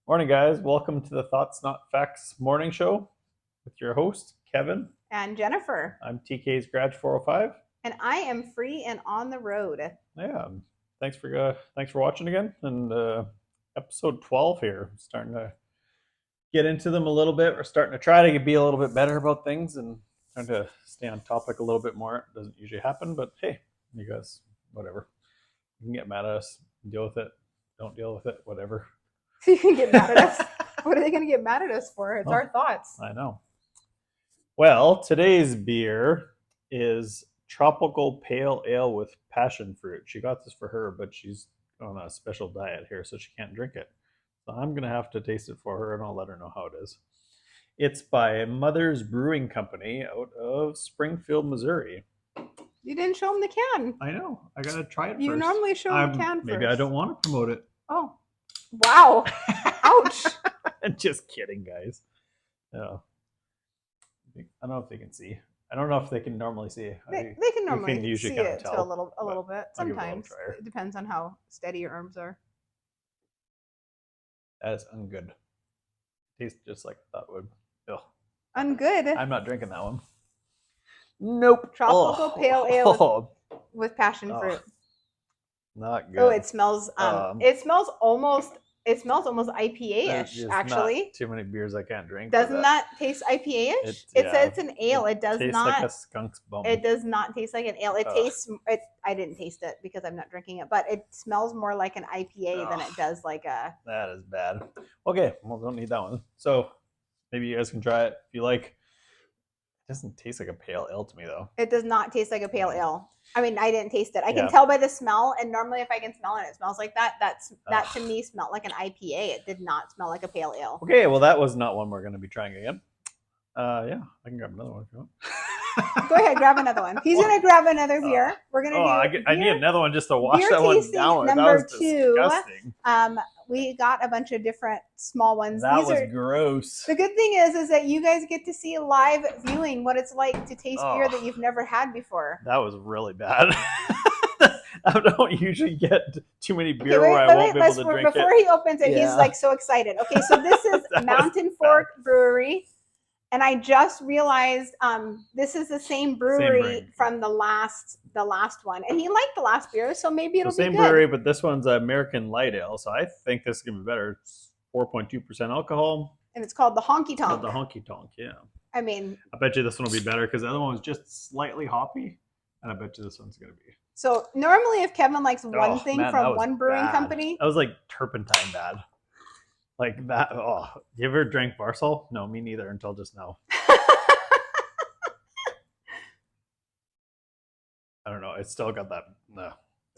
Morning, guys. Welcome to the Thoughts Not Facts morning show with your host, Kevin. And Jennnifer. I'm TK's Garage 405. And I am free and on the road. Yeah, thanks for watching again. And episode 12 here. Starting to get into them a little bit. We're starting to try to be a little bit better about things and trying to stay on topic a little bit more. It doesn't usually happen, but hey, you guys, whatever. You can get mad at us, deal with it, don't deal with it, whatever. You can get mad at us. What are they going to get mad at us for? It's our thoughts. I know. Well, today's beer is tropical pale ale with passion fruit. She got this for her, but she's on a special diet here, so she can't drink it. So I'm going to have to taste it for her, and I'll let her know how it is. It's by Mother's Brewing Company out of Springfield, Missouri. You didn't show them the can. I know. I got to try it first. You normally show the can maybe first. I don't want to promote it. Oh. Wow. Ouch. Just kidding, guys. Yeah. I don't know if they can see. I don't know if they can normally see. They can normally see it a little bit. Sometimes it depends on how steady your arms are. That is ungood. Tastes just like I thought it would. Ugh. Ungood. I'm not drinking that one. Nope. Tropical pale ale with passion fruit. Not good. Oh, it smells. It smells almost IPA-ish. Actually, not too many beers I can't drink. Doesn't that taste IPA-ish? It says it's an ale. It does tastes not. Like a skunk's bum. It does not taste like an ale. It tastes. I didn't taste it because I'm not drinking it, but it smells more like an IPA than it does like a. That is bad. Okay, well, don't need that one. So maybe you guys can try it if you like. It doesn't taste like a pale ale to me, though. It does not taste like a pale ale. I mean, I didn't taste it. I can tell by the smell, and normally if I can smell it, it smells like that. That to me smelled like an IPA. It did not smell like a pale ale. Okay, well, that was not one we're going to be trying again. Yeah, I can grab another one if you want. Go ahead, grab another one. He's going to grab another beer. We're going to I need another one just to wash that one down. Number that was 2. Disgusting. We got a bunch of different small ones. That was gross. The good thing is that you guys get to see live viewing what it's like to taste beer that you've never had before. That was really bad. I don't usually get too many beer where I won't be able to drink it. Before he opens it, he's like so excited. Okay, so this is Mountain Fork Brewery. And I just realized this is the same brewery from the last one, and he liked the last beer, so maybe it'll be good. Same brewery, but this one's American Light Ale, so I think this is gonna be better. It's 4.2% alcohol, and it's called the Honky Tonk. The Honky Tonk, yeah. I mean, I bet you this one will be better because the other one was just slightly hoppy, and I bet you this one's gonna be. So normally, if Kevin likes one thing from one brewing company, that was like turpentine bad. Like that. Oh, you ever drank Varsol? No, me neither until just now. I don't know. It's still got that. No.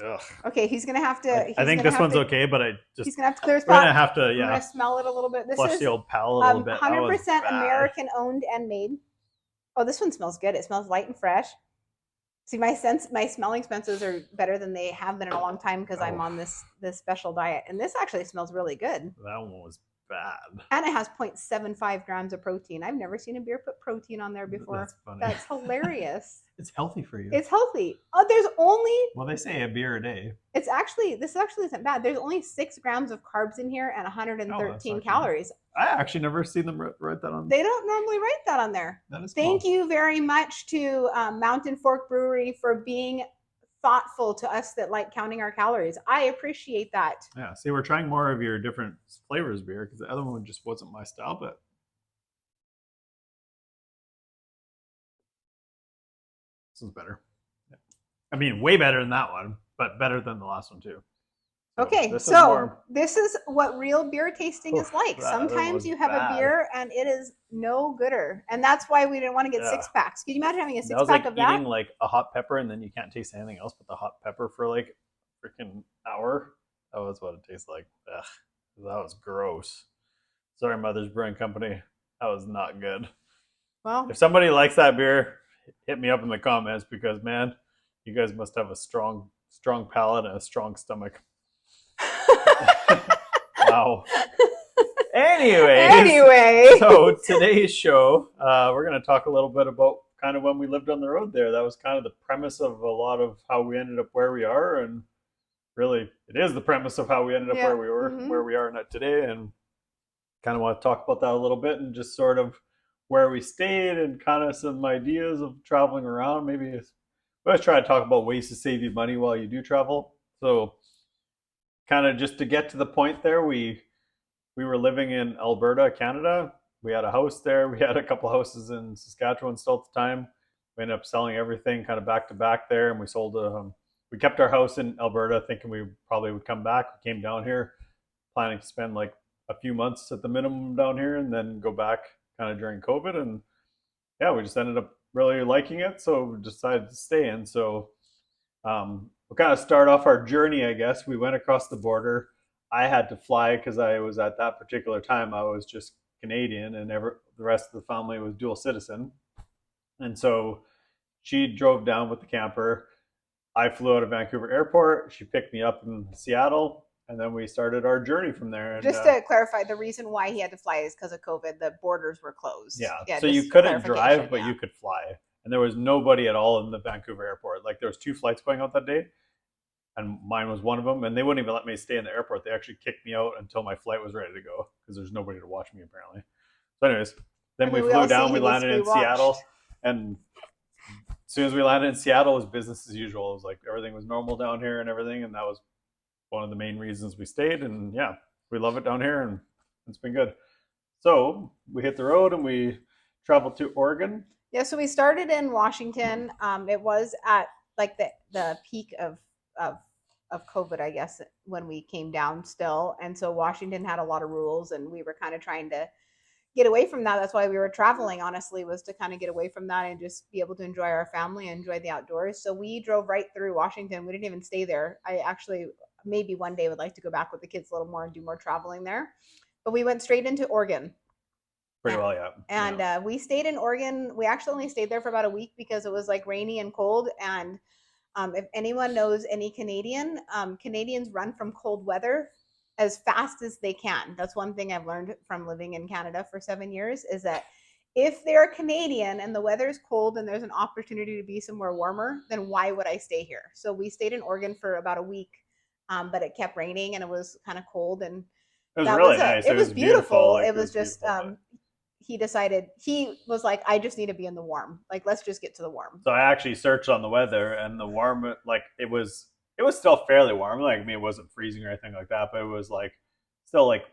Ugh. Okay, he's gonna have to. I think this one's okay, but he's gonna have to clear his palate. We're gonna have to. Yeah. I'm gonna smell it a little bit. This flush is the old palate a little bit. 100% American owned and made. Oh, this one smells good. It smells light and fresh. See, my smelling senses are better than they have been in a long time because I'm on this special diet, and this actually smells really good. That one was bad. And it has 0.75 grams of protein. I've never seen a beer put protein on there before. That's funny. That's hilarious. It's healthy for you. It's healthy. Oh, there's only. Well, they say a beer a day. This actually isn't bad. There's only 6 grams of carbs in here and 113 calories. I actually never seen them write that on. They don't normally write that on there. That is Thank you very much to Mountain Fork Brewery for being thoughtful to us that like counting our calories. I appreciate that. Yeah. See, we're trying more of your different flavors beer because the other one just wasn't my style, but. This is better. Yeah. I mean, way better than that one, but better than the last one too. So okay, this is what real beer tasting is like. Sometimes you have a beer and it is no gooder, and that's why we didn't want to get 6-packs. Can you imagine having a 6-pack of that? Eating like a hot pepper and then you can't taste anything else but the hot pepper for like a freaking hour. That was what it tastes like. Ugh, that was gross. Sorry, Mother's Brewing Company. That was not good. Well, if somebody likes that beer, hit me up in the comments because man, you guys must have a strong palate and a strong stomach. Wow. Anyway, so today's show, we're going to talk a little bit about kind of when we lived on the road there. That was kind of the premise of a lot of how we ended up where we are, and really, it is the premise of how we ended up where we were, where we are not today. And kind of want to talk about that a little bit and just sort of where we stayed and kind of some ideas of traveling around. Maybe we always try to talk about ways to save you money while you do travel. So, kind of just to get to the point there, we were living in Alberta, Canada. We had a house there. We had a couple houses in Saskatchewan still at the time. We ended up selling everything kind of back to back there, and we sold. We kept our house in Alberta, thinking we probably would come back. We came down here, planning to spend like a few months at the minimum down here, and then go back kind of during COVID. And yeah, we just ended up really liking it, so we decided to stay in. So we'll kind of start off our journey, I guess. We went across the border. I had to fly because I was at that particular time, I was just Canadian, and the rest of the family was dual citizen. And so she drove down with the camper. I flew out of Vancouver Airport. She picked me up in Seattle, and then we started our journey from there. And Just to clarify, the reason why he had to fly is because of COVID. The borders were closed. Yeah, so you couldn't drive, but you could fly. And there was nobody at all in the Vancouver airport. Like there was 2 flights going out that day, and mine was one of them. And they wouldn't even let me stay in the airport. They actually kicked me out until my flight was ready to go because there's nobody to watch me apparently. So, anyways, then we flew down. We landed in Seattle, and as soon as we landed in Seattle, it was business as usual. It was like everything was normal down here and everything, and that was one of the main reasons we stayed. And yeah, we love it down here, and it's been good. So we hit the road and we traveled to Oregon. Yeah, so we started in Washington. It was at like the peak of COVID, I guess, when we came down still. And so Washington had a lot of rules, and we were kind of trying to get away from that. That's why we were traveling, honestly, was to kind of get away from that and just be able to enjoy our family and enjoy the outdoors. So we drove right through Washington. We didn't even stay there. I actually maybe one day would like to go back with the kids a little more and do more traveling there. But we went straight into Oregon. Pretty well, yeah. And we stayed in Oregon. We actually only stayed there for about a week because it was like rainy and cold. And if anyone knows any Canadian, Canadians run from cold weather as fast as they can. That's one thing I've learned from living in Canada for 7 years, is that if they're Canadian and the weather's cold and there's an opportunity to be somewhere warmer, then why would I stay here? So we stayed in Oregon for about a week, but it kept raining and it was kind of cold, and it was really nice. It was beautiful. Like, it was just he decided, he was like, I just need to be in the warm. Like, let's just get to the warm. So I actually searched on the weather, and the warm, like it was still fairly warm. Like, I mean, it wasn't freezing or anything like that, but it was like still like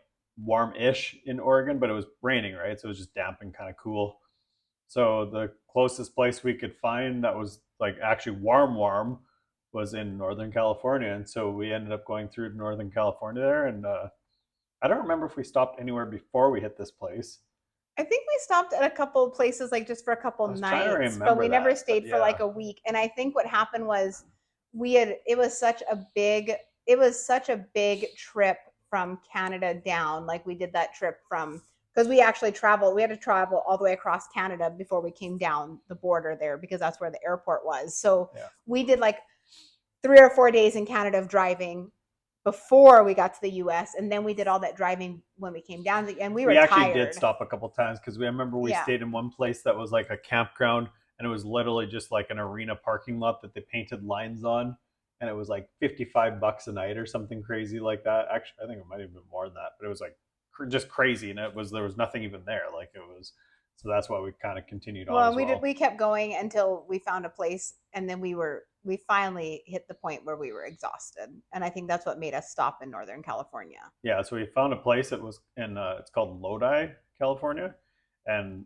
warm-ish in Oregon, but it was raining, right? So it was just damp and kind of cool. So the closest place we could find that was like actually warm was in Northern California, and so we ended up going through Northern California there. And I don't remember if we stopped anywhere before we hit this place. I think we stopped at a couple of places, like just for a couple nights, but we never stayed for like a week. And I think what happened was it was such a big trip from Canada down. Like, we did that trip because we had to travel all the way across Canada before we came down the border there, because that's where the airport was. So we did like 3 or 4 days in Canada of driving before we got to the US, and then we did all that driving when we came down, and we actually did stop a couple times, because we remember we stayed in one place that was like a campground, and it was literally just like an arena parking lot that they painted lines on, and it was like $55 a night or something crazy like that. Actually, I think it might have been more than that, but it was like just crazy, and there was nothing even there. Like, it was. So that's why we kind of continued on. Well, we kept going until we found a place, and then we finally hit the point where we were exhausted, and I think that's what made us stop in Northern California. Yeah, so we found a place that was it's called Lodi, California, and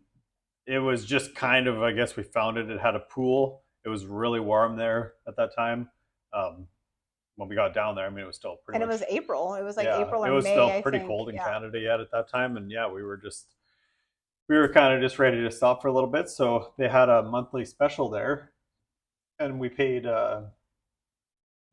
it was just kind of, I guess we found it. It had a pool. It was really warm there at that time. When we got down there, I mean, it was still pretty. And it was April. It was like April or May. It was still pretty cold in Canada yet at that time, and we were kind of just ready to stop for a little bit. So they had a monthly special there, and we paid I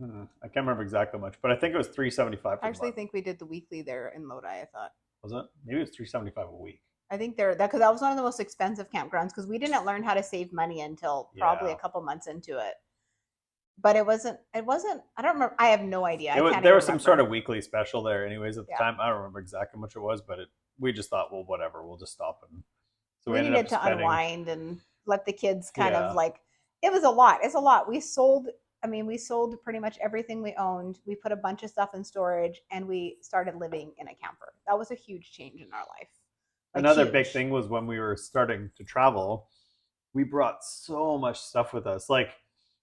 can't remember exactly how much, but I think it was $375. I actually think we did the weekly there in Lodi. I thought, was it? Maybe it was $375 a week. I think because that was one of the most expensive campgrounds, because we didn't learn how to save money until probably a couple months into it. But it wasn't. I don't remember. I have no idea. There was some sort of weekly special there, anyways. At the time, I don't remember exactly how much it was, but we just thought, well, whatever, we'll just stop. And so we needed to unwind and let the kids kind of like. It was a lot. It's a lot. We sold I mean, we sold pretty much everything we owned. We put a bunch of stuff in storage and we started living in a camper. That was a huge change in our life. Like Another big huge. thing was when we were starting to travel, we brought so much stuff with us. Like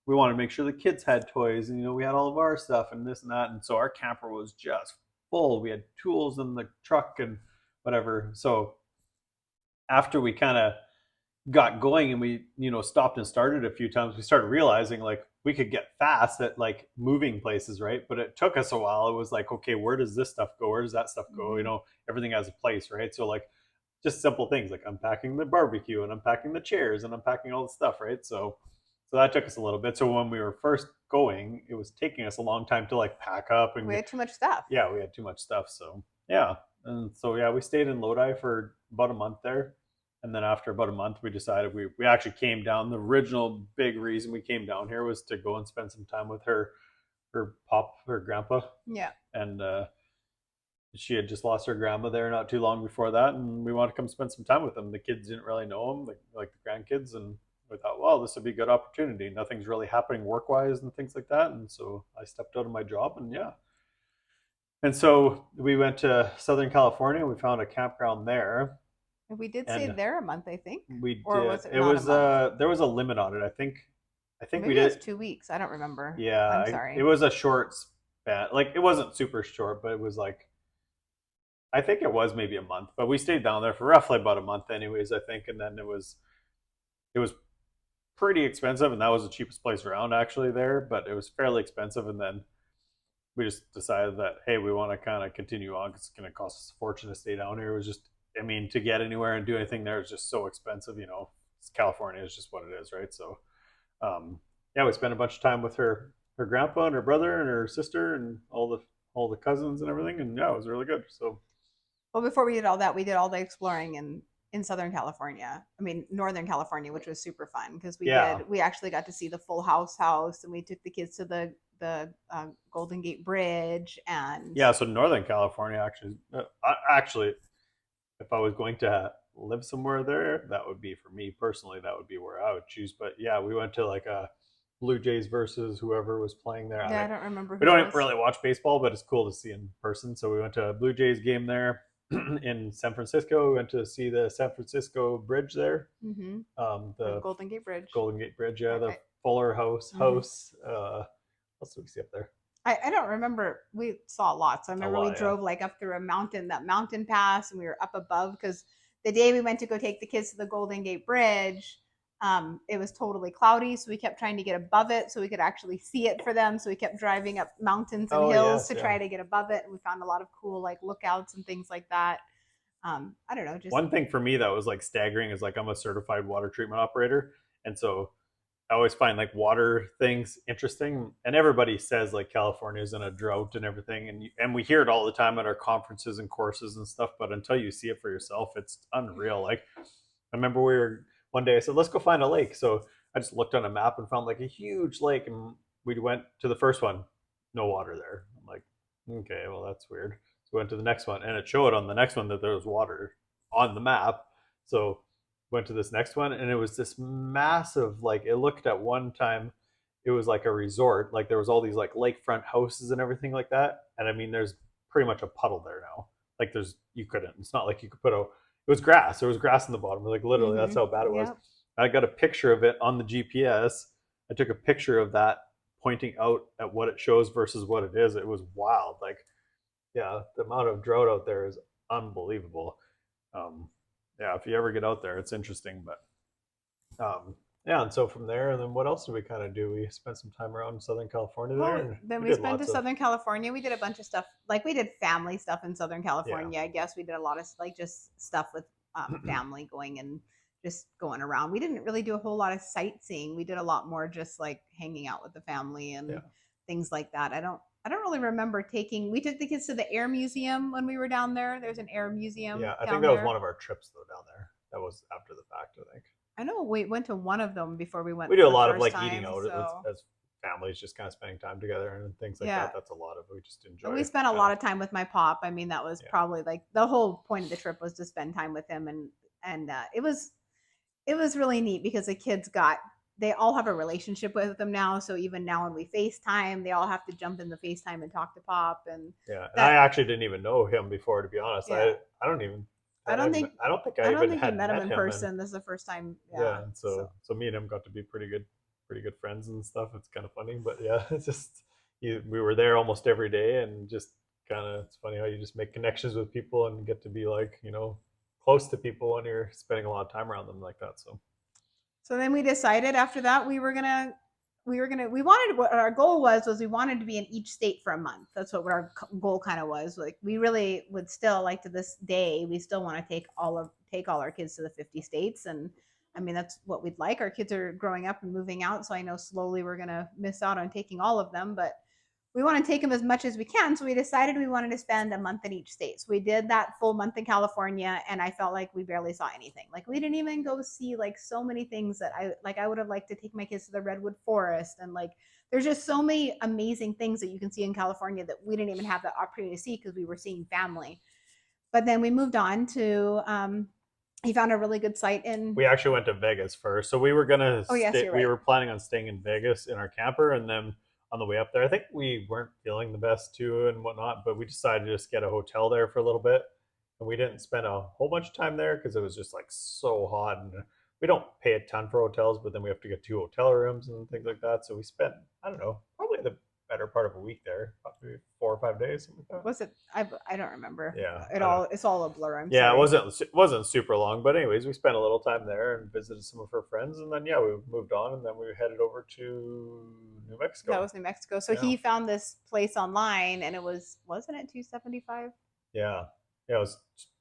we wanted to make sure the kids had toys, and we had all of our stuff and this and that, and so our camper was just full. We had tools in the truck and whatever. So after we kind of got going and we stopped and started a few times, we started realizing like we could get fast at like moving places, right? But it took us a while. It was like, okay, where does this stuff go, where does that stuff go? Mm-hmm. Everything has a place, right? So like just simple things like unpacking the barbecue and unpacking the chairs and unpacking all the stuff, right? So that took us a little bit. So when we were first going, it was taking us a long time to like pack up and We had too much stuff. yeah, we had too much stuff. So yeah, and so yeah, we stayed in Lodi for about a month there, and then after about a month, we decided we actually came down. The original big reason we came down here was to go and spend some time with her grandpa, Yeah. and she had just lost her grandma there not too long before that, and we wanted to come spend some time with them. The kids didn't really know them, like the grandkids, and we thought, well, this would be a good opportunity. Nothing's really happening work wise and things like that, and so I stepped out of my job, and yeah, and so we went to Southern California. We found a campground there, We did stay and there a month, I think. we Or did. was it It not a was month? there was a limit on it. I think we Maybe it was did. 2 weeks. I don't remember. I'm Yeah, it sorry. was a short span. Like it wasn't super short, but it was like I think it was maybe a month. But we stayed down there for roughly about a month, anyways. I think, and then it was pretty expensive, and that was the cheapest place around actually there. But it was fairly expensive, and then we just decided that hey, we want to kind of continue on because it's going to cost us a fortune to stay down here. It was just, I mean, to get anywhere and do anything there is just so expensive. California is just what it is, right? So, yeah, we spent a bunch of time with her grandpa and her brother and her sister and all the cousins and everything, and yeah, it was really good. So, Well, before we did all that, we did all the exploring in Southern California. I mean, Northern California, which was super fun because yeah, we actually got to see the Full House, and we took the kids to the Golden Gate Bridge, and yeah. So Northern California actually, if I was going to live somewhere there, that would be for me personally. That would be where I would choose. But yeah, we went to like a Blue Jays versus whoever was playing there. yeah, I don't remember We who it don't was. really watch baseball, but it's cool to see in person. So we went to a Blue Jays game there in San Francisco. We went to see the San Francisco Bridge there, Mm-hmm. The the Golden Gate Bridge. Golden Gate Bridge. Yeah, the I, Fuller House. mm-hmm. What else did we see up there? I don't remember. We saw lots. I A remember we lot, yeah. drove like up through that mountain pass, and we were up above because the day we went to go take the kids to the Golden Gate Bridge, it was totally cloudy. So we kept trying to get above it so we could actually see it for them. So we kept driving up mountains and Oh hills yes, to yeah. try to get above it. And we found a lot of cool like lookouts and things like that. I don't know, just One thing for me that was like staggering is like I'm a certified water treatment operator, and so I always find like water things interesting. And everybody says like California is in a drought and everything, and we hear it all the time at our conferences and courses and stuff. But until you see it for yourself, it's unreal. Like I remember we were one day I said let's go find a lake. So I just looked on a map and found like a huge lake, and we went to the first one, no water there. I'm like, okay, well that's weird. So we went to the next one, and it showed on the next one that there was water on the map. So went to this next one, and it was this massive, like it looked at one time it was like a resort, like there was all these like lakefront houses and everything like that, and I mean there's pretty much a puddle there now. Like you couldn't, it's not like you could put a, it was grass, there was grass in the bottom, like literally that's mm-hmm. how bad it was. Yep. I got a picture of it on the GPS. I took a picture of that pointing out at what it shows versus what it is. It was wild. Like yeah, the amount of drought out there is unbelievable. um, yeah, if you ever get out there, it's interesting. But yeah, and so from there, and then what else did we kind of do? We spent some time around Southern California there, Well, and then we we did spent to lots of Southern California. We did a bunch of stuff. Like we did family stuff in Southern yeah. California. I guess we did a lot of like just stuff with family going and just going around. We didn't really do a whole lot of sightseeing. We did a lot more just like hanging out with the family Yeah, and things like that. I don't really remember taking. We took the kids to the air museum when we were down there. There's an air museum yeah. I think down that was one there. of our trips though down there. That was after the fact. I think I know we went to one of them before we went we do a the lot of first like eating time. out So as families, just kind of spending time together and things like yeah, that. That's a lot of we just and enjoy we spent a kind of lot of time with my pop. I mean, that was yeah. probably like the whole point of the trip was to spend time with him, and it was really neat because the kids got they all have a relationship with them now. So even now when we FaceTime, they all have to jump in the FaceTime and talk to Pop. And Yeah, and I that, actually didn't even know him before, to be honest. yeah, I don't even I don't think, I don't think I I don't even think you had met him met in him, and person. This is the first time. yeah, Yeah. and So, so me and him got to be pretty good friends and stuff. It's kind of funny, but yeah, it's just we were there almost every day, and just kind of it's funny how you just make connections with people and get to be like close to people when you're spending a lot of time around them like that. So so then we decided after that we wanted, what our goal was we wanted to be in each state for a month. That's what our goal kind of was. Like we really would still like, to this day, we still want to take all our kids to the 50 states. And I mean, that's what we'd like. Our kids are growing up and moving out, so I know slowly we're going to miss out on taking all of them, but we want to take them as much as we can. So we decided we wanted to spend a month in each state. So we did that full month in California, and I felt like we barely saw anything. Like we didn't even go see like so many things that I would have liked to take my kids to the Redwood Forest, and like there's just so many amazing things that you can see in California that we didn't even have the opportunity to see because we were seeing family. But then we moved on to he found a really good site in. we actually went to Vegas first. So we were gonna Oh yes, stay. you're We right. were planning on staying in Vegas in our camper, and then on the way up there, I think we weren't feeling the best too and whatnot, but we decided to just get a hotel there for a little bit, and we didn't spend a whole bunch of time there because it was just like so hot, and we don't pay a ton for hotels, but then we have to get 2 hotel rooms and things like that. So we spent, I don't know, probably the better part of a week there, probably 4 or 5 days, something like that. Was it? I don't remember Yeah, it I don't. all. It's all a blur. I'm Yeah, sorry. it wasn't super long, but anyways, we spent a little time there and visited some of her friends, and then yeah, we moved on, and then we headed over to New That Mexico. was New Mexico. So Yeah, he found this place online, and it wasn't it 275? yeah, yeah. It was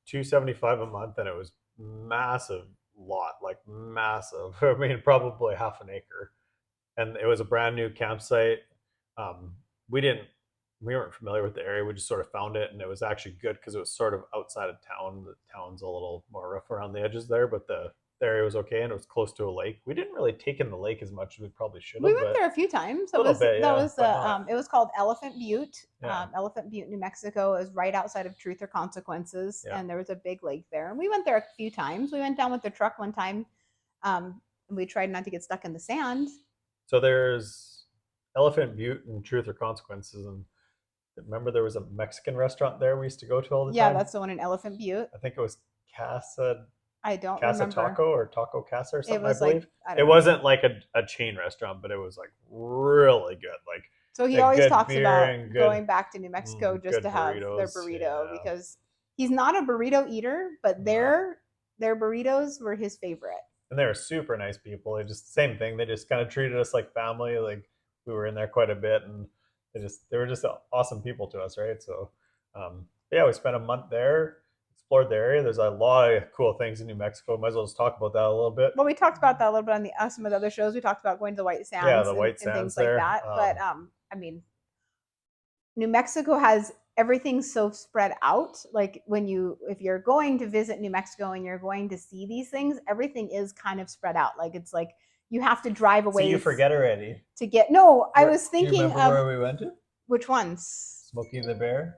275 a month, and it was massive lot, like massive. I mean, probably half an acre, and it was a brand new campsite. Um, we didn't we weren't familiar with the area. We just sort of found it, and it was actually good because it was sort of outside of town. The town's a little more rough around the edges there, but the area was okay, and it was close to a lake. We didn't really take in the lake as much as we probably should We have, went but there a few times. a little bit, That yeah, was but the not, it was called Elephant Butte. yeah, Elephant Butte, New Mexico is right outside of Truth or Consequences, yeah. and there was a big lake there. And we went there a few times. We went down with the truck one time. And we tried not to get stuck in the sand. So there's Elephant Butte and Truth or Consequences, and remember there was a Mexican restaurant there we used to go to all the Yeah, time. that's the one in Elephant Butte. I think it was Casa I don't Casa remember. Taco or Taco Casa or It something, I was like, believe. I It don't know. wasn't like a chain restaurant, but it was like really good. Like So he a always good talks beer about and going back to New Mexico just good to have their burritos. burrito Yeah. because he's not a burrito eater, but No. their burritos were his favorite. And they were super nice people. They just same thing. They just kind of treated us like family. Like we were in there quite a bit, and they were just awesome people to us, right? So yeah, we spent a month there, explored the area. There's a lot of cool things in New Mexico. Might as well just talk about that a little bit. Well, we talked about that a little bit on the some of the other shows. We talked about going to the White Yeah, Sands the White and Sands things like there. that. But I mean, New Mexico has everything so spread out. Like if you're going to visit New Mexico and you're going to see these things, everything is kind of spread out. Like it's like you have to drive So away you forget already. to get. No, I was Do you thinking remember of where we went to? which ones. Smokey the Bear.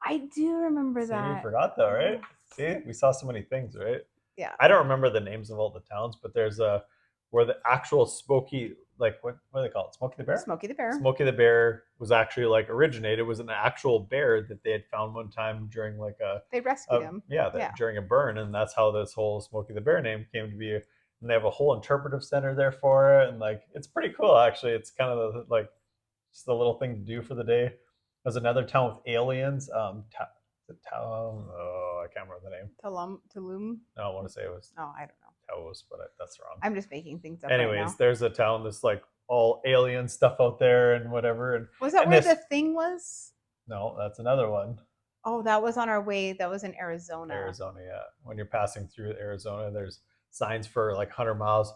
I do remember See, you that. forgot though, right? See, we saw so many things, right? Yeah. I don't remember the names of all the towns, but there's a where the actual Smoky, like what do they call it? Smokey the Bear. Smokey the Bear. Smokey the Bear was actually like originated. It was an actual bear that they had found one time during like they rescued him. Yeah, during a burn, and that's how this whole Smokey the Bear name came to be. And they have a whole interpretive center there for it, and like it's pretty cool actually. It's kind of like just a little thing to do for the day. There's another town with aliens. The town. Oh, I can't remember the name. Tulum. No, I want to say it was Oh, I don't know. Taos, but that's wrong. I'm just making things up Anyways, right now. there's a town that's like all alien stuff out there and whatever. And was that and where the thing was? No, that's another one. Oh, that was on our way. That was in Arizona. Arizona, yeah. When you're passing through Arizona, there's signs for like 100 miles.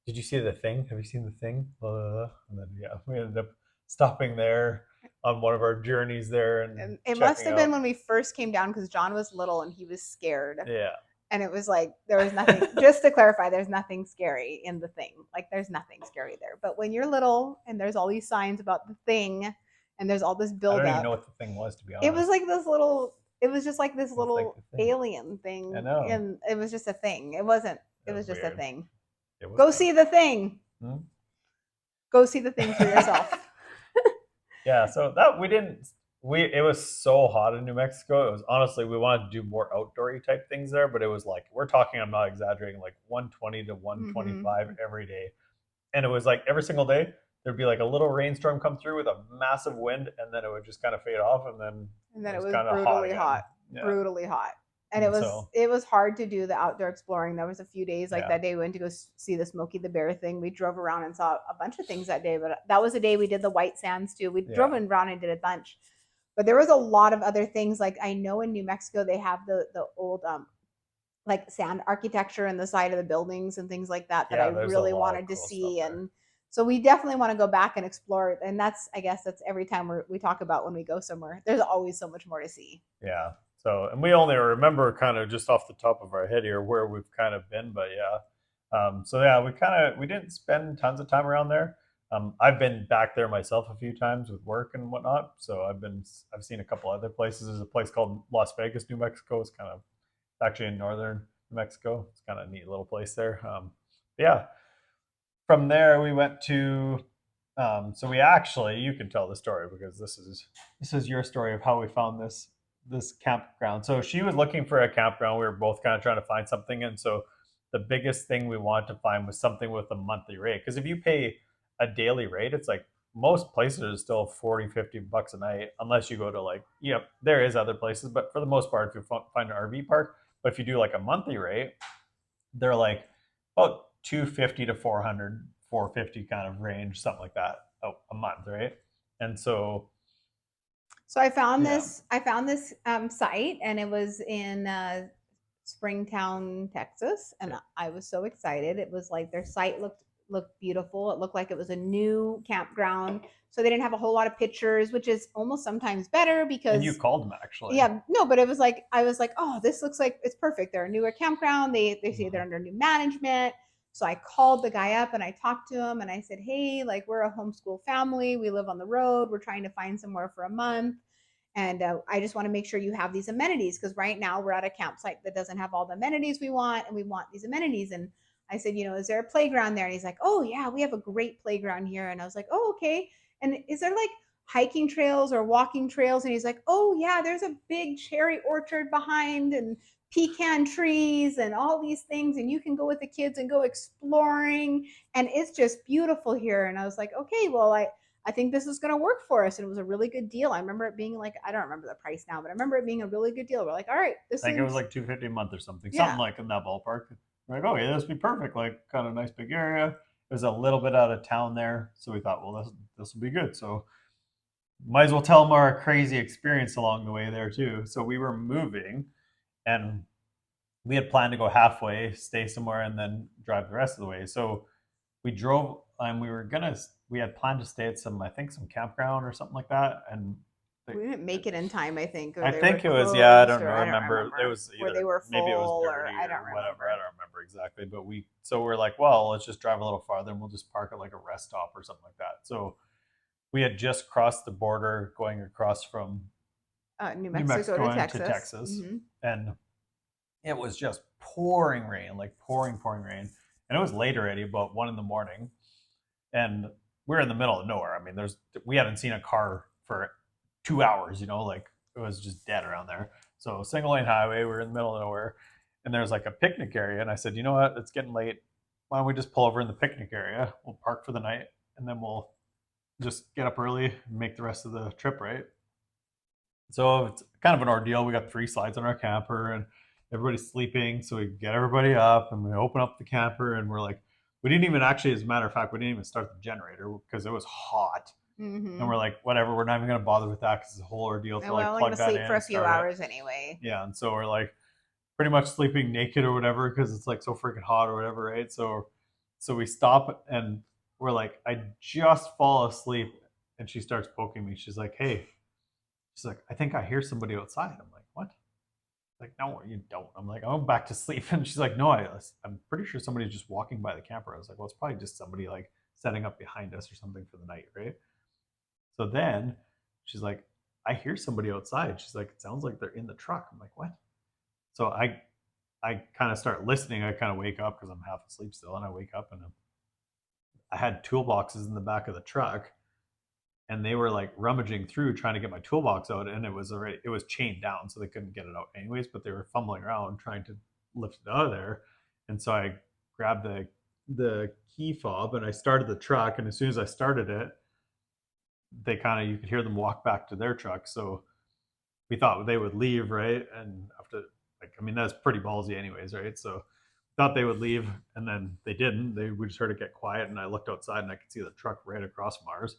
Did you see the thing? Have you seen the thing? And then yeah, we ended up stopping there on one of our journeys there, and it must have been when we first came down because John was little and he was scared. Yeah. And it was like there was nothing. Just to clarify, there's nothing scary in the thing. Like there's nothing scary there. But when you're little and there's all these signs about the thing, and there's all this build I don't up. even know what the thing was, to be honest. It was like this little. It was just like this little alien thing. I know. And it was just a thing. It wasn't. It was just weird. a thing. Go see the thing. Go see the thing for yourself. Yeah, so that we didn't we it was so hot in New Mexico. It was honestly we wanted to do more outdoory type things there, but it was like we're talking, I'm not exaggerating, like 120 to Hmm. 125 every day. And it was like every single day there'd be like a little rainstorm come through with a massive wind, and then it would just kind of fade off, and then And it then it was was kind of hot brutally again. hot, Yeah. brutally hot. And it And was so, it was hard to do the outdoor exploring. There was a few days like yeah. that day we went to go see the Smokey the Bear thing. We drove around and saw a bunch of things that day, but that was the day we did the white sands too. We drove Yeah. around and did a bunch. But there was a lot of other things. Like I know in New Mexico they have the old like sand architecture in the side of the buildings and things like that that I Yeah, there's a really lot of wanted to cool stuff see. there. And so we definitely want to go back and explore it. And that's, I guess that's every time we talk about when we go somewhere, there's always so much more to see. Yeah. So, and we only remember kind of just off the top of our head here where we've kind of been, but yeah. So yeah, we didn't spend tons of time around there. I've been back there myself a few times with work and whatnot. So I've seen a couple other places. There's a place called Las Vegas, New Mexico. It's kind of actually in northern New Mexico. It's kind of a neat little place there. Yeah. From there, we went to. So we actually, you can tell the story because this is your story of how we found this campground. So she was looking for a campground. We were both kind of trying to find something, and so the biggest thing we wanted to find was something with a monthly rate. Because if you pay a daily rate, it's like most places are still 40, $50 a night, unless you go to like, there is other places, but for the most part, if you find an RV park, but if you do like a monthly rate, they're like about 250 to 400, 450 kind of range, something like that, a month, right? And so, So yeah. I found this site, and it was in Springtown, Texas, and Yeah. I was so excited. It was like their site looked beautiful. It looked like it was a new campground. So they didn't have a whole lot of pictures, which is almost sometimes better And you because called them actually. yeah, no, but it was like I was like, oh, this looks like it's perfect. They're a newer campground. They say they're Mhm. under new management. So I called the guy up and I talked to him and I said, hey, like we're a homeschool family. We live on the road. We're trying to find somewhere for a month. And I just want to make sure you have these amenities because right now we're at a campsite that doesn't have all the amenities we want, and we want these amenities. And I said, is there a playground there? And he's like, oh yeah, we have a great playground here. And I was like, oh okay. And is there like hiking trails or walking trails? And he's like, oh yeah, there's a big cherry orchard behind and pecan trees and all these things, and you can go with the kids and go exploring, and it's just beautiful here. And I was like, okay, well, I think this is going to work for us. And it was a really good deal. I remember it being like, I don't remember the price now, but I remember it being a really good deal. We're like, all right, this I think it was seems, like 250 a month or something yeah. like in that ballpark. We're like, oh yeah, this would be perfect. Like kind of nice big area. It was a little bit out of town there, so we thought, well, this will be good. So might as well tell them our crazy experience along the way there too. So we were moving, and we had planned to go halfway, stay somewhere, and then drive the rest of the way. So we drove, and we had planned to stay at some, I think, some campground or something like that. And the, We didn't make it in time, I think, or I they were think it was, yeah, I closed, don't or I don't remember. It remember, was or they either were maybe it was full, or dirty I don't or whatever. I remember. don't remember exactly. But so we're like, well, let's just drive a little farther and we'll just park at like a rest stop or something like that. So we had just crossed the border going across from New New Mexico to Mexico into Texas. Texas. Mm-hmm. And it was just pouring rain, like pouring rain. And it was late already, about 1 in the morning. And we're in the middle of nowhere. I mean, we hadn't seen a car for 2 hours, like it was just dead around there. So single lane highway, we're in the middle of nowhere, and there's like a picnic area. And I said, you know what? It's getting late. Why don't we just pull over in the picnic area? We'll park for the night, and then we'll just get up early and make the rest of the trip, right? So it's kind of an ordeal. We got 3 slides on our camper, and everybody's sleeping. So we get everybody up, and we open up the camper, and we're like, we didn't even actually, as a matter of fact, we didn't even start the generator because it was hot. And Mm-hmm. we're like, whatever, we're not even going to bother with that because it's a whole ordeal to And we're like only going plug to that sleep in for a and few start it. hours anyway. Yeah. And so we're like pretty much sleeping naked or whatever because it's like so freaking hot or whatever, right? So we stop and we're like, I just fall asleep. And she starts poking me. She's like, hey, she's like, I think I hear somebody outside. I'm like, what? Like, no, you don't. I'm like, I'm back to sleep. And she's like, no, I'm pretty sure somebody's just walking by the camper. I was like, well, it's probably just somebody like setting up behind us or something for the night, right? So then she's like, I hear somebody outside. She's like, it sounds like they're in the truck. I'm like, what? So I kind of start listening. I kind of wake up because I'm half asleep still, and I wake up and I had toolboxes in the back of the truck, and they were like rummaging through trying to get my toolbox out, and it was chained down, so they couldn't get it out anyways. But they were fumbling around trying to lift it out of there, and so I grabbed the key fob and I started the truck, and as soon as I started it, they kind of you could hear them walk back to their truck. So we thought they would leave, right? And after, like, I mean, that's pretty ballsy, anyways, right? So thought they would leave, and then they didn't. We just heard it get quiet, and I looked outside, and I could see the truck right across from ours.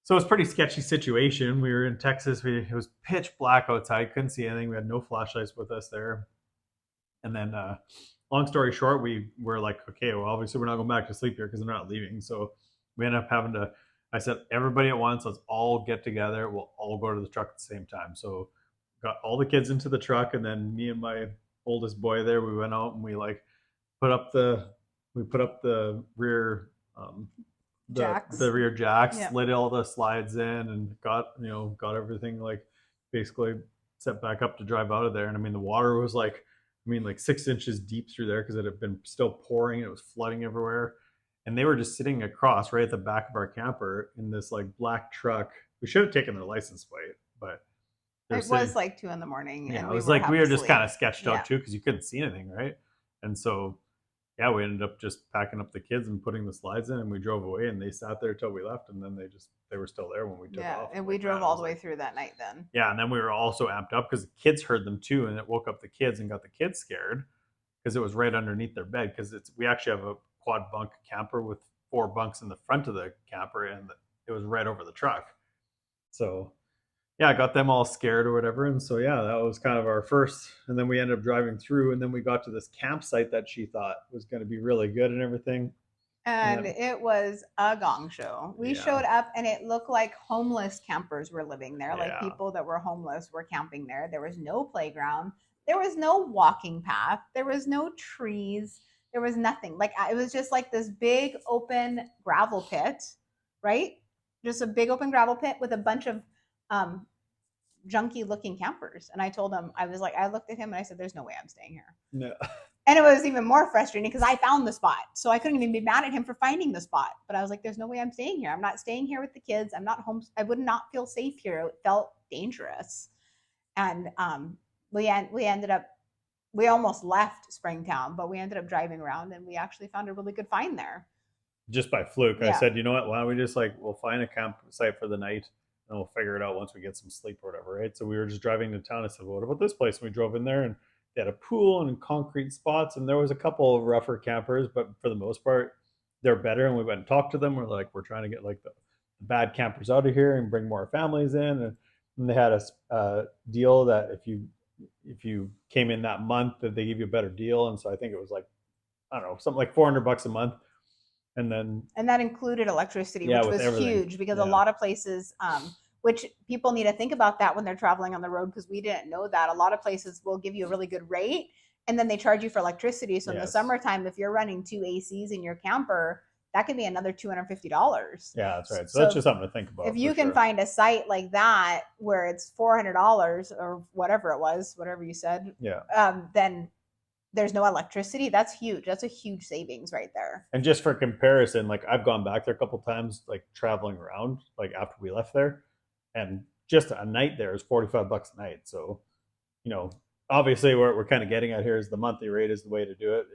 So it was a pretty sketchy situation. We were in Texas. It was pitch black outside. Couldn't see anything. We had no flashlights with us there. And then, long story short, we were like, okay, well, obviously we're not going back to sleep here because they're not leaving. So we ended up having to. I said, everybody at once, let's all get together. We'll all go to the truck at the same time. So got all the kids into the truck, and then me and my oldest boy there, we went out and we like put up the we put up the rear Jacks. the rear jacks, Yep. slid all the slides in, and got everything like basically set back up to drive out of there. And I mean, the water was like, I mean, like 6 inches deep through there because it had been still pouring and it was flooding everywhere. And they were just sitting across right at the back of our camper in this like black truck. We should have taken their license plate, but It was like 2 a.m. yeah, and it was like we were just kind of sketched Yeah. out too because you couldn't see anything, right? And so yeah, we ended up just packing up the kids and putting the slides in, and we drove away. And they sat there till we left, and then they were still there when we took off. And we like, drove man, all the way through that night then. Yeah, and then we were also amped up because the kids heard them too, and it woke up the kids and got the kids scared because it was right underneath their bed. Because we actually have a quad bunk camper with 4 bunks in the front of the camper, and it was right over the truck. So yeah, I got them all scared or whatever. And so, yeah, that was kind of our first. And then we ended up driving through, and then we got to this campsite that she thought was going to be really good and everything. And it was a gong show. We showed up, and it looked like homeless campers were living there. Like people that were homeless were camping there. There was no playground. There was no walking path. There was no trees. There was nothing. Like it was just like this big open gravel pit, right? Just a big open gravel pit with a bunch of junky looking campers. And I told him, I looked at him and I said, there's no way I'm staying here. No. And it was even more frustrating because I found the spot. So I couldn't even be mad at him for finding the spot. But I was like, there's no way I'm staying here. I'm not staying here with the kids. I'm not home. I would not feel safe here. It felt dangerous. And we ended up, we almost left Springtown, but we ended up driving around, and we actually found a really good find there. Just by fluke. Yeah. I said, you know what? Why don't we just we'll find a campsite for the night, and we'll figure it out once we get some sleep or whatever, right? So we were just driving to town. I said, well, what about this place? And we drove in there, and they had a pool and concrete spots, and there was a couple of rougher campers, but for the most part, they're better. And we went and talked to them. We're like, we're trying to get like the bad campers out of here and bring more families in. And they had a deal that if you came in that month, that they give you a better deal. And so I think it was like, I don't know, something like $400 a month. And that included electricity, yeah, which was everything. huge because a lot of places, which people need to think about that when they're traveling on the road, because we didn't know that. A lot of places will give you a really good rate, and then they charge you for electricity. So in the summertime, if you're running 2 ACs in your camper, that could be another $250. Yeah, that's right. So that's just something to think about. If you can find a site like that where it's $400 or whatever it was, whatever you said, then there's no electricity. That's huge. That's a huge savings right there. And just for comparison, like I've gone back there a couple times, like traveling around, like after we left there, and just a night there is $45 a night. So, obviously what we're kind of getting at here is the monthly rate is the way to do it.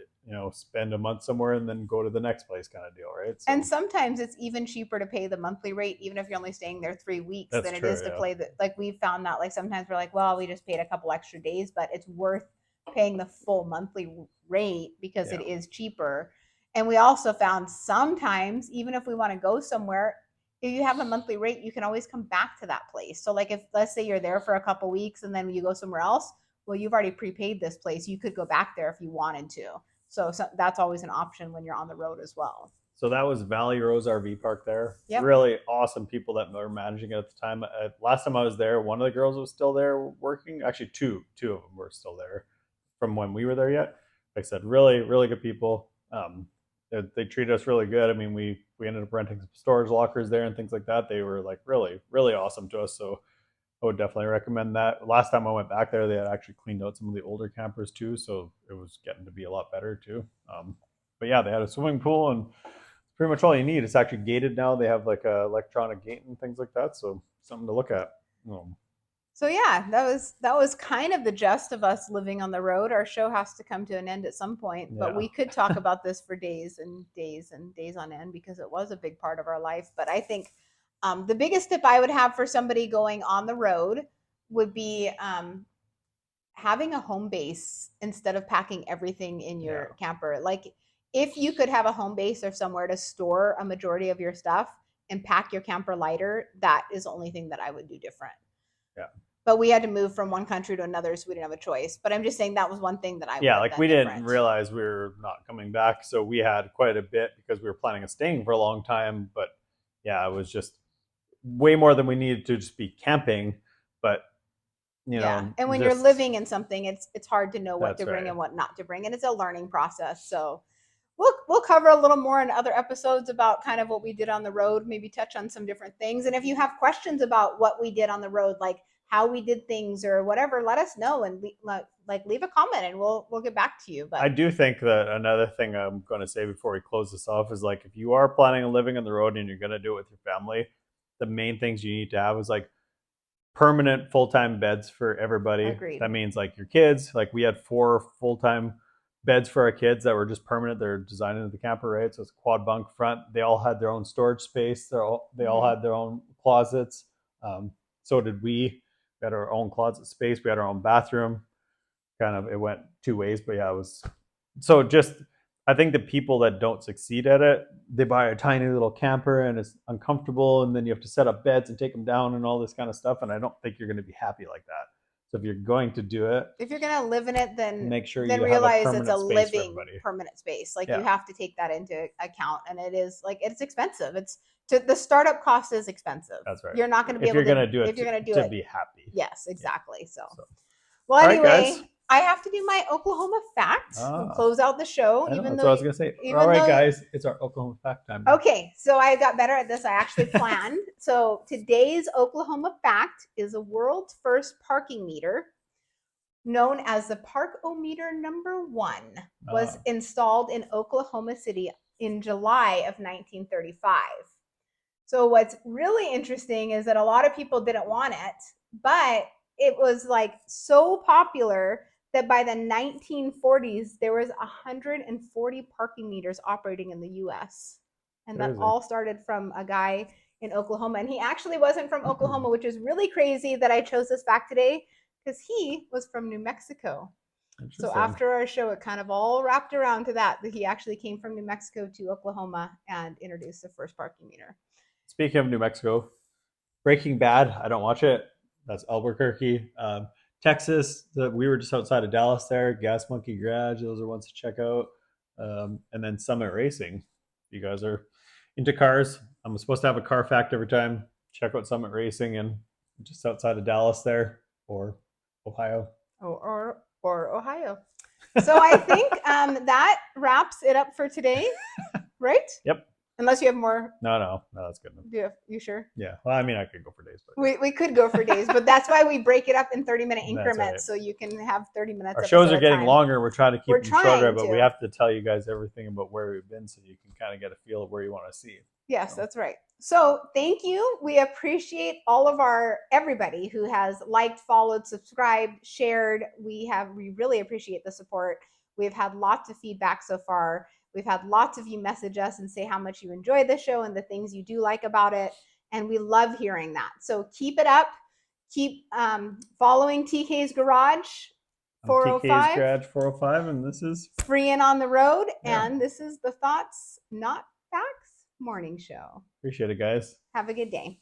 Spend a month somewhere and then go to the next place kind of deal, right? So, and sometimes it's even cheaper to pay the monthly rate, even if you're only staying there 3 weeks, than it is to play the, like we've found that like sometimes we're like, well, we just paid a couple extra days, but it's worth paying the full monthly rate because it is cheaper. And we also found sometimes, even if we want to go somewhere, if you have a monthly rate, you can always come back to that place. So like if, let's say you're there for a couple weeks and then you go somewhere else, well, you've already prepaid this place. You could go back there if you wanted to. So that's always an option when you're on the road as well. So that was Valley Rose RV Park there. Yep. Really awesome people that were managing it at the time. Last time I was there, one of the girls was still there working. Actually, two of them were still there from when we were there yet. Like I said, really, really good people. They treated us really good. I mean, we ended up renting some storage lockers there and things like that. They were like really, really awesome to us. So I would definitely recommend that. Last time I went back there, they had actually cleaned out some of the older campers too. So it was getting to be a lot better too. But yeah, they had a swimming pool and pretty much all you need. It's actually gated now. They have like a electronic gate and things like that. So something to look at. So yeah, that was kind of the gist of us living on the road. Our show has to come to an end at some point, but Yeah. we could talk about this for days and days and days on end because it was a big part of our life. But I think the biggest tip I would have for somebody going on the road would be having a home base instead of packing everything in your camper. Like if you could have a home base or somewhere to store a majority of your stuff and pack your camper lighter, that is the only thing that I would do different. Yeah. But we had to move from one country to another, so we didn't have a choice. But I'm just saying that was one thing that I Yeah, like we didn't different. realize we were not coming back, so we had quite a bit because we were planning on staying for a long time. But yeah, it was just way more than we needed to just be camping. But you know, and when you're living in something, it's hard to know what to bring right. and what not to bring, and it's a learning process. So we'll cover a little more in other episodes about kind of what we did on the road, maybe touch on some different things. And if you have questions about what we did on the road, like how we did things or whatever, let us know and leave a comment and we'll get back to you. But I do think that another thing I'm going to say before we close this off is like if you are planning on living on the road and you're going to do it with your family, the main things you need to have is like permanent full-time beds for everybody. Agreed. That means like your kids, like we had 4 full-time beds for our kids that were just permanent. They're designed into the camper, right? So it's a quad bunk front. They all had their own storage space. They all had their own closets. So did we. We had our own closet space. We had our own bathroom. Kind of, it went 2 ways, but yeah, it was. So just, I think the people that don't succeed at it, they buy a tiny little camper and it's uncomfortable, and then you have to set up beds and take them down and all this kind of stuff. And I don't think you're going to be happy like that. So if you're going to do it, if you're going to live in it, then make sure then you realize have a it's a permanent space for living everybody. permanent space. Like Yeah. you have to take that into account, and it is like it's expensive. The startup cost is expensive. That's right. You're not going to be if able you're to gonna do it if you're going to do to it be happy. Yes, exactly. Yeah. So well, All right, anyway, guys. I have to do my Oklahoma fact and close out the show. I know, Even that's though what I was gonna say. All right, guys, it's our Oklahoma fact time. Okay, so I got better at this. I actually planned. So today's Oklahoma fact is a world's first parking meter, known as the Park-O-Meter #1, was installed in Oklahoma City in July of 1935. So what's really interesting is that a lot of people didn't want it, but it was like so popular that by the 1940s, there was 140 parking meters operating in the US. And that all started from a guy in Oklahoma. And he actually wasn't from Oklahoma, which is really crazy that I chose this fact today because he was from New Mexico. So after our show, it kind of all wrapped around to that he actually came from New Mexico to Oklahoma and introduced the first parking meter. Speaking of New Mexico, Breaking Bad, I don't watch it. That's Albuquerque. Texas, we were just outside of Dallas there. Gas Monkey Garage, those are ones to check out. And then Summit Racing. If you guys are into cars, I'm supposed to have a car fact every time. Check out Summit Racing and just outside of Dallas there, or Ohio. Or Ohio. So I think that wraps it up for today, right? Yep. Unless you have more. No, that's good enough. You sure? Yeah. Well, I mean, I could go for days, but we could go for days, but that's why we break it up in 30-minute increments, right. So you can have 30 minutes. Our shows are getting longer. We're trying to keep them shorter, but we have to tell you guys everything about where we've been, so you can kind of get a feel of where you want to see. Yes, that's right. So thank you. We appreciate all of everybody who has liked, followed, subscribed, shared. We really appreciate the support. We've had lots of feedback so far. We've had lots of you message us and say how much you enjoy the show and the things you do like about it. And we love hearing that. So keep it up. Keep following TK's Garage 405. TK's Garage 405, and this is Free and on the Road. Yeah. And this is the Thoughts, Not Facts Morning Show. Appreciate it, guys. Have a good day.